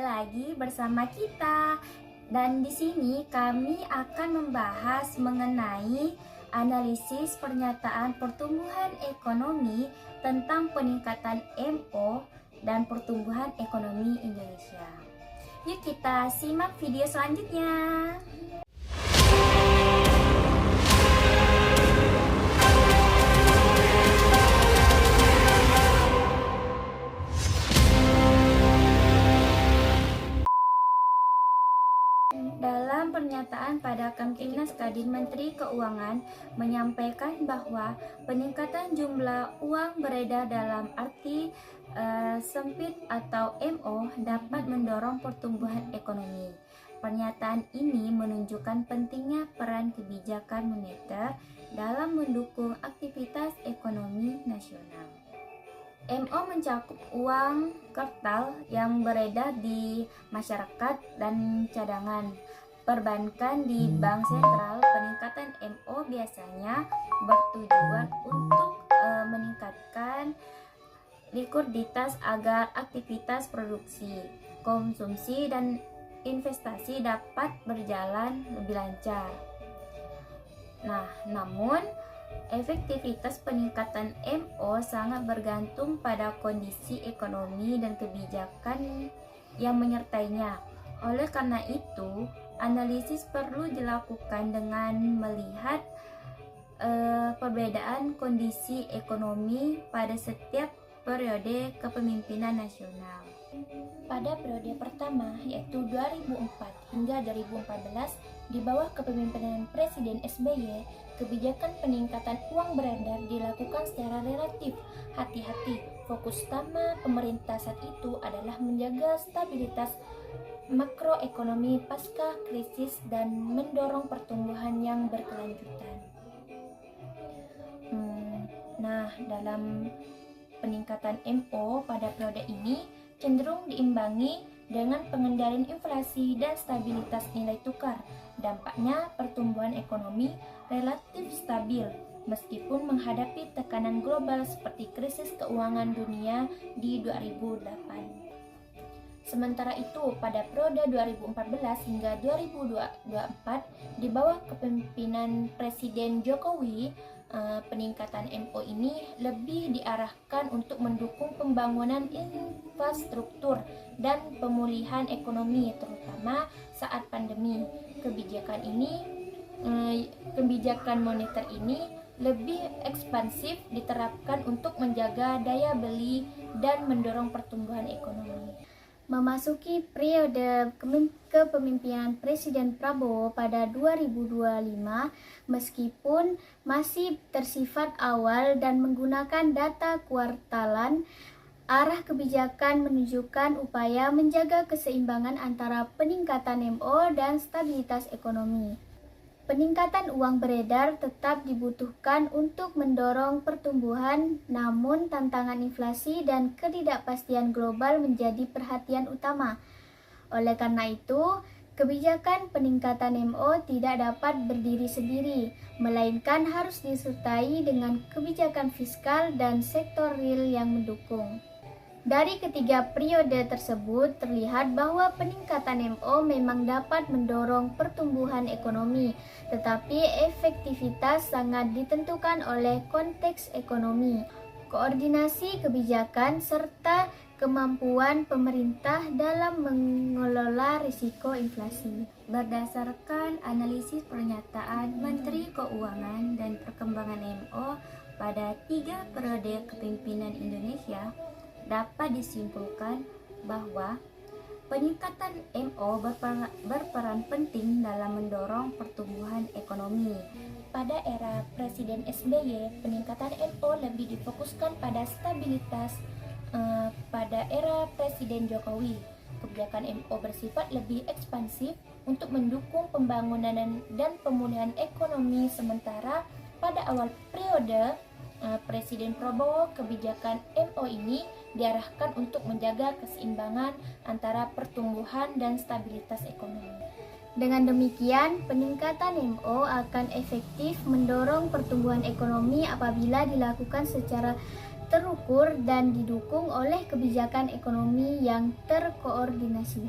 lagi bersama kita. Dan di sini kami akan membahas mengenai analisis pernyataan pertumbuhan ekonomi tentang peningkatan MO dan pertumbuhan ekonomi Indonesia. Yuk kita simak video selanjutnya. Dalam pernyataan pada Kamtibnas Kadin, Menteri Keuangan menyampaikan bahwa peningkatan jumlah uang beredar dalam arti sempit atau MO dapat mendorong pertumbuhan ekonomi. Pernyataan ini menunjukkan pentingnya peran kebijakan moneter dalam mendukung aktivitas ekonomi nasional. MO mencakup uang kartal yang beredar di masyarakat dan cadangan perbankan di bank sentral. Peningkatan MO biasanya bertujuan untuk meningkatkan likuiditas agar aktivitas produksi, konsumsi, dan investasi dapat berjalan lebih lancar. Namun efektivitas peningkatan MO sangat bergantung pada kondisi ekonomi dan kebijakan yang menyertainya. Oleh karena itu, analisis perlu dilakukan dengan melihat perbedaan kondisi ekonomi pada setiap periode kepemimpinan nasional. Pada periode pertama, yaitu 2004 hingga 2014, di bawah kepemimpinan Presiden SBY, kebijakan peningkatan uang beredar dilakukan secara relatif hati-hati. Fokus utama pemerintah saat itu adalah menjaga stabilitas makroekonomi pasca krisis dan mendorong pertumbuhan yang berkelanjutan. Dalam peningkatan MO pada periode ini cenderung diimbangi dengan pengendalian inflasi dan stabilitas nilai tukar. Dampaknya pertumbuhan ekonomi relatif stabil meskipun menghadapi tekanan global seperti krisis keuangan dunia di 2008. Sementara itu, pada periode 2014 hingga 2024 di bawah kepemimpinan Presiden Jokowi, peningkatan MO ini lebih diarahkan untuk mendukung pembangunan infrastruktur dan pemulihan ekonomi, terutama saat pandemi. Kebijakan moneter ini lebih ekspansif diterapkan untuk menjaga daya beli dan mendorong pertumbuhan ekonomi. Memasuki periode kepemimpinan Presiden Prabowo pada 2025, meskipun masih bersifat awal dan menggunakan data kuartalan, arah kebijakan menunjukkan upaya menjaga keseimbangan antara peningkatan MO dan stabilitas ekonomi. Peningkatan uang beredar tetap dibutuhkan untuk mendorong pertumbuhan, namun tantangan inflasi dan ketidakpastian global menjadi perhatian utama. Oleh karena itu, kebijakan peningkatan MO tidak dapat berdiri sendiri, melainkan harus disertai dengan kebijakan fiskal dan sektor real yang mendukung. Dari ketiga periode tersebut terlihat bahwa peningkatan MO memang dapat mendorong pertumbuhan ekonomi, tetapi efektivitas sangat ditentukan oleh konteks ekonomi, koordinasi kebijakan, serta kemampuan pemerintah dalam mengelola risiko inflasi. Berdasarkan analisis pernyataan Menteri Keuangan dan perkembangan MO pada 3 periode kepemimpinan Indonesia, dapat disimpulkan bahwa peningkatan MO berperan penting dalam mendorong pertumbuhan ekonomi. Pada era Presiden SBY, peningkatan MO lebih difokuskan pada stabilitas. Pada era Presiden Jokowi, kebijakan MO bersifat lebih ekspansif untuk mendukung pembangunan dan pemulihan ekonomi, sementara pada awal periode Presiden Prabowo, kebijakan MO ini diarahkan untuk menjaga keseimbangan antara pertumbuhan dan stabilitas ekonomi. Dengan demikian, peningkatan MO akan efektif mendorong pertumbuhan ekonomi apabila dilakukan secara terukur dan didukung oleh kebijakan ekonomi yang terkoordinasi.